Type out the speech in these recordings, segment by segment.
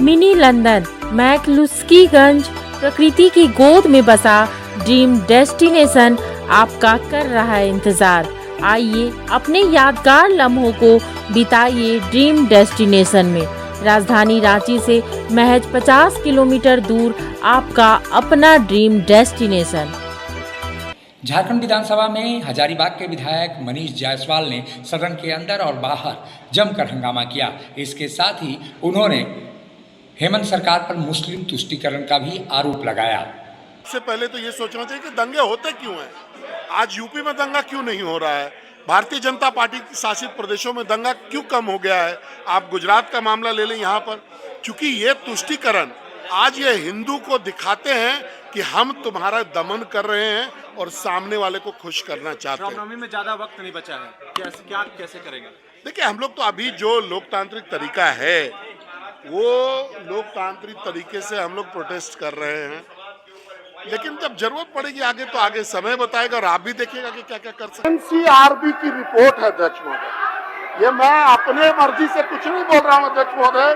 Mini London McCluskieganj प्रकृति की गोद में बसा ड्रीम डेस्टिनेशन आपका कर रहा है इंतजार। आइए अपने यादगार लम्हों को बिताइए ड्रीम डेस्टिनेशन में। राजधानी रांची से महज 50 किलोमीटर दूर आपका अपना ड्रीम डेस्टिनेशन। झारखंड विधानसभा में हजारीबाग के विधायक मनीष जायसवाल ने सदन के अंदर और बाहर जमकर हंगामा किया। इसके साथ ही उन्होंने हेमंत सरकार पर मुस्लिम तुष्टीकरण का भी आरोप लगाया। सबसे पहले तो ये सोचना चाहिए कि दंगे होते क्यों हैं। आज यूपी में दंगा क्यों नहीं हो रहा है, भारतीय जनता पार्टी की शासित प्रदेशों में दंगा क्यों कम हो गया है। आप गुजरात का मामला ले लें, यहाँ पर चूंकि ये तुष्टीकरण आज ये हिंदू को दिखाते हैं कि हम तुम्हारा दमन कर रहे हैं और सामने वाले को खुश करना चाहते हैं। रामनवमी में ज्यादा वक्त नहीं बचा है, कैसे करेंगे? देखिए, हम लोग तो अभी जो लोकतांत्रिक तरीका है वो लोकतांत्रिक तरीके से हम लोग प्रोटेस्ट कर रहे हैं, लेकिन जब जरूरत पड़ेगी आगे तो आगे समय बताएगा और आप भी देखिएगा कि क्या क्या कर सकते। एनसीआरबी की रिपोर्ट है अध्यक्ष महोदय, ये मैं अपने मर्जी से कुछ नहीं बोल रहा हूँ अध्यक्ष महोदय।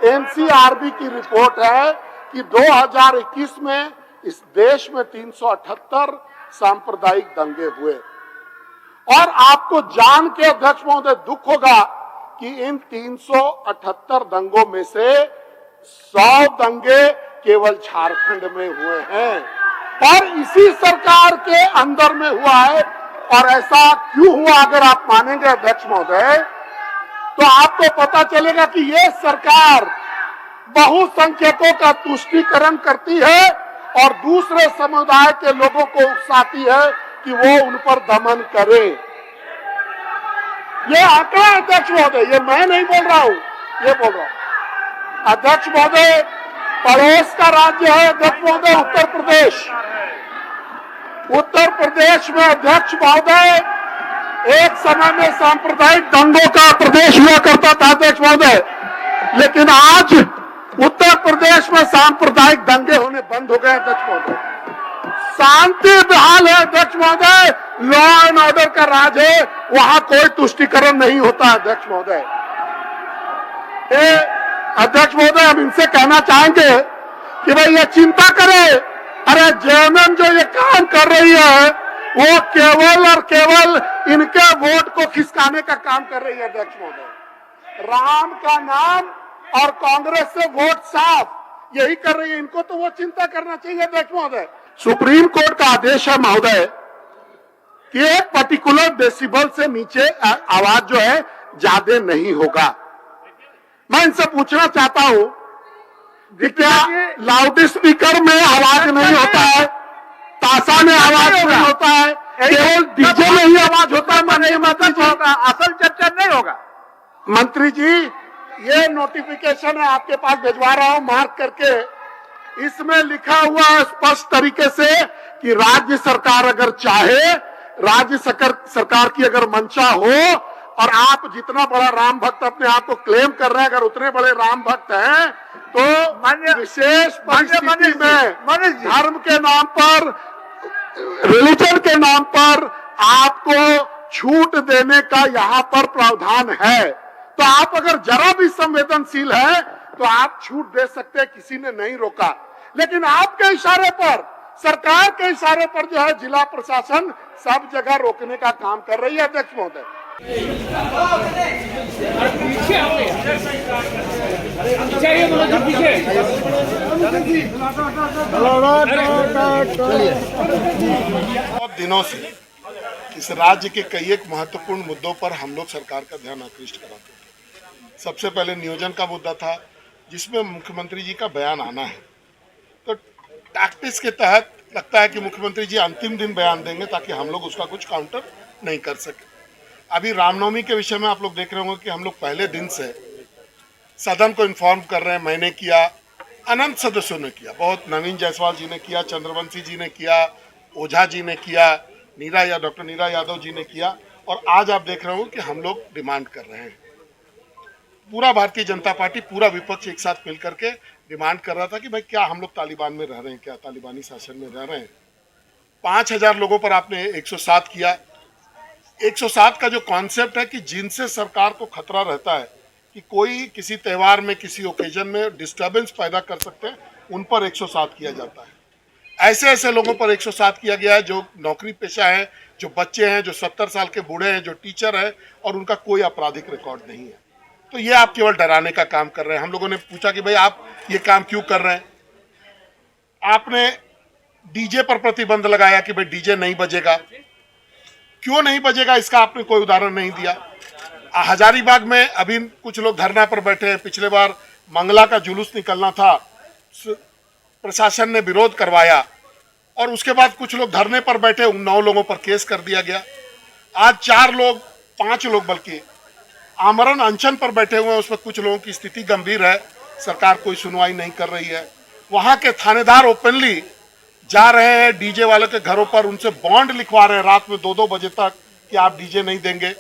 एनसीआरबी की रिपोर्ट है कि 2021 में इस देश में 378 सांप्रदायिक दंगे हुए और आपको जान के अध्यक्ष महोदय दुख होगा कि इन 378 दंगों में से 100 दंगे केवल झारखंड में हुए हैं और इसी सरकार के अंदर में हुआ है। और ऐसा क्यों हुआ अगर आप मानेंगे अध्यक्ष महोदय, तो आपको पता चलेगा कि ये सरकार बहुसंख्यकों का तुष्टीकरण करती है और दूसरे समुदाय के लोगों को उकसाती है कि वो उन पर दमन करे। ये आंकड़ा अध्यक्ष महोदय, ये मैं नहीं बोल रहा हूं, ये बोल रहा हूं अध्यक्ष महोदय। पड़ोस का राज्य है अध्यक्ष महोदय उत्तर प्रदेश। उत्तर प्रदेश में अध्यक्ष महोदय एक समय में सांप्रदायिक दंगों का प्रदेश हुआ करता था अध्यक्ष महोदय, लेकिन आज उत्तर प्रदेश में सांप्रदायिक दंगे होने बंद हो गए अध्यक्ष महोदय। शांति बहाल है अध्यक्ष महोदय, लॉ एंड ऑर्डर का राज है, वहां कोई तुष्टीकरण नहीं होता अध्यक्ष महोदय। अध्यक्ष महोदय, हम इनसे कहना चाहेंगे कि भाई ये चिंता करे। अरे जेएमएम जो ये काम कर रही है वो केवल और केवल इनके वोट को खिसकाने का काम कर रही है अध्यक्ष महोदय। राम का नाम और कांग्रेस से वोट साफ, यही कर रही है। इनको तो वो चिंता करना चाहिए अध्यक्ष महोदय। सुप्रीम कोर्ट का आदेश है महोदय कि एक पर्टिकुलर डेसिबल से नीचे आवाज जो है ज्यादा नहीं होगा। मैं इनसे पूछना चाहता हूं कि क्या लाउड स्पीकर में आवाज नहीं होता है, ताशा में आवाज नहीं होता है, केवल डीजे में ही आवाज होता है? मंत्री होगा, असल चर्चा नहीं होगा। मंत्री जी, ये नोटिफिकेशन है आपके पास भिजवा रहा हूं मार्क करके। इसमें लिखा हुआ है स्पष्ट तरीके से कि राज्य सरकार अगर चाहे, राज्य सरकार की अगर मंशा हो और आप जितना बड़ा राम भक्त अपने आप को क्लेम कर रहे हैं, अगर उतने बड़े राम भक्त हैं तो विशेष परिस्थिति में धर्म के नाम पर, रिलीजन के नाम पर आपको छूट देने का यहाँ पर प्रावधान है। तो आप अगर जरा भी संवेदनशील है तो आप छूट दे सकते हैं, किसी ने नहीं रोका। लेकिन आपके इशारे पर, सरकार के इशारे पर जो है जिला प्रशासन सब जगह रोकने का काम कर रही है अध्यक्ष महोदय। बहुत दिनों से इस राज्य के कई एक महत्वपूर्ण मुद्दों पर हम लोग सरकार का ध्यान आकृष्ट कराते हैं। सबसे पहले नियोजन का मुद्दा था, जिसमें मुख्यमंत्री जी का बयान आना है। तो टैक्टिक्स के तहत लगता है कि मुख्यमंत्री जी अंतिम दिन बयान देंगे ताकि हम लोग उसका कुछ काउंटर नहीं कर सके। अभी रामनवमी के विषय में आप लोग देख रहे होंगे कि हम लोग पहले दिन से सदन को इन्फॉर्म कर रहे हैं। मैंने किया, अनंत सदस्यों ने किया, बहुत नवीन जायसवाल जी ने किया, चंद्रवंशी जी ने किया, ओझा जी ने किया, डॉक्टर नीरा यादव जी ने किया, और आज आप देख रहे हो कि हम लोग डिमांड कर रहे हैं। पूरा भारतीय जनता पार्टी, पूरा विपक्ष एक साथ मिल करके डिमांड कर रहा था कि भाई क्या हम लोग तालिबान में रह रहे हैं, क्या तालिबानी शासन में रह रहे हैं। 5000 लोगों पर आपने 107 किया। 107 का जो कॉन्सेप्ट है कि जिनसे सरकार को खतरा रहता है, कि कोई किसी त्योहार में, किसी ओकेजन में डिस्टर्बेंस पैदा कर सकते हैं, उन पर 107 किया जाता है। ऐसे ऐसे लोगों पर 107 किया गया है जो नौकरी पेशा है, जो बच्चे हैं, जो 70 साल के बूढ़े हैं, जो टीचर है और उनका कोई आपराधिक रिकॉर्ड नहीं है। तो ये आप केवल डराने का काम कर रहे हैं। हम लोगों ने पूछा कि भाई आप ये काम क्यों कर रहे हैं? आपने डीजे पर प्रतिबंध लगाया कि भाई डीजे नहीं बजेगा। क्यों नहीं बजेगा इसका आपने कोई उदाहरण नहीं दिया। हजारीबाग में अभी कुछ लोग धरना पर बैठे हैं। पिछले बार मंगला का जुलूस निकलना था, प्रशासन ने विरोध करवाया और उसके बाद कुछ लोग धरने पर बैठे, उन 9 लोगों पर केस कर दिया गया। आज 5 लोग बल्कि आमरण अनशन पर बैठे हुए हैं। उसमें कुछ लोगों की स्थिति गंभीर है, सरकार कोई सुनवाई नहीं कर रही है। वहां के थानेदार ओपनली जा रहे हैं डीजे वालों के घरों पर, उनसे बॉन्ड लिखवा रहे हैं रात में 2-2 बजे तक कि आप डीजे नहीं देंगे।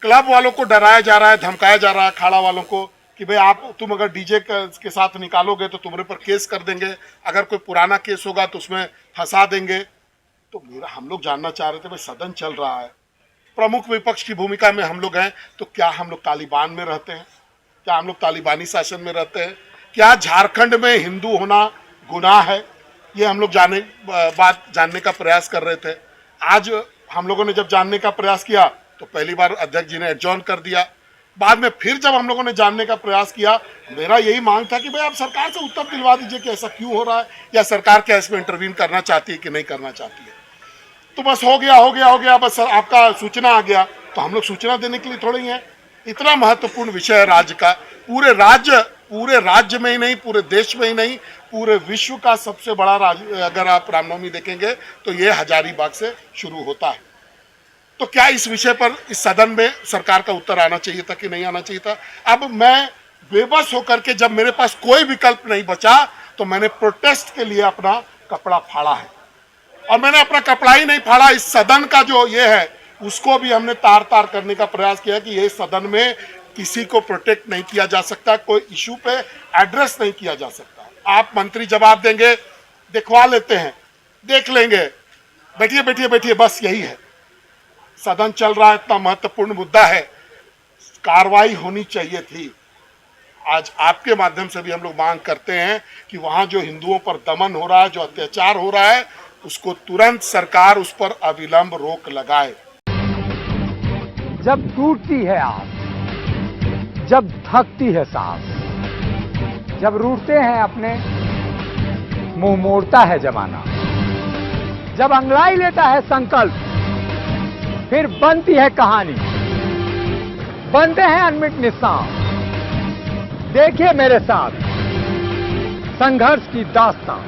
क्लब वालों को डराया जा रहा है, धमकाया जा रहा है, अखाड़ा वालों को कि भाई तुम अगर डीजे के साथ निकालोगे तो तुम्हारे पर केस कर देंगे, अगर कोई पुराना केस होगा तो उसमें फंसा देंगे। तो हम लोग जानना चाह रहे थे भाई सदन चल रहा है, प्रमुख विपक्ष की भूमिका में हम लोग हैं, तो क्या हम लोग तालिबान में रहते हैं? क्या हम लोग तालिबानी शासन में रहते हैं? क्या झारखंड में हिंदू होना गुनाह है? ये हम लोग बात जानने का प्रयास कर रहे थे। आज हम लोगों ने जब जानने का प्रयास किया तो पहली बार अध्यक्ष जी ने एडजॉर्न कर दिया। बाद में फिर जब हम लोगों ने जानने का प्रयास किया, मेरा यही मांग था कि भाई आप सरकार से उत्तर दिलवा दीजिए कि ऐसा क्यों हो रहा है, या सरकार क्या इसमें इंटरवीन करना चाहती है कि नहीं करना चाहती है। तो बस हो गया, बस आपका सूचना आ गया। तो हम लोग सूचना देने के लिए थोड़े ही हैं। इतना महत्वपूर्ण विषय है राज्य का, पूरे राज्य में ही नहीं, पूरे देश में ही नहीं, पूरे विश्व का सबसे बड़ा राज्य अगर आप रामनवमी देखेंगे तो ये हजारीबाग से शुरू होता है। तो क्या इस विषय पर इस सदन में सरकार का उत्तर आना चाहिए था कि नहीं आना चाहिए था? अब मैं बेबस होकर के, जब मेरे पास कोई विकल्प नहीं बचा, तो मैंने प्रोटेस्ट के लिए अपना कपड़ा फाड़ा है। और मैंने अपना कपड़ा ही नहीं फाड़ा, इस सदन का जो ये है उसको भी हमने तार तार करने का प्रयास किया कि ये सदन में किसी को प्रोटेक्ट नहीं किया जा सकता, कोई इशू पे एड्रेस नहीं किया जा सकता। आप मंत्री जवाब देंगे, दिखवा लेते हैं, देख लेंगे, बैठिए, बस यही है। सदन चल रहा है, इतना महत्वपूर्ण मुद्दा है, कार्रवाई होनी चाहिए थी। आज आपके माध्यम से भी हम लोग मांग करते हैं कि वहां जो हिंदुओं पर दमन हो रहा है, जो अत्याचार हो रहा है, उसको तुरंत सरकार उस पर अविलंब रोक लगाए। जब टूटती है आस, जब थकती है सांस, जब रूठते हैं अपने, मुंह मोड़ता है जमाना, जब अंगड़ाई लेता है संकल्प, फिर बनती है कहानी, बनते हैं अनमिट निशान। देखिए मेरे साथ संघर्ष की दास्तां।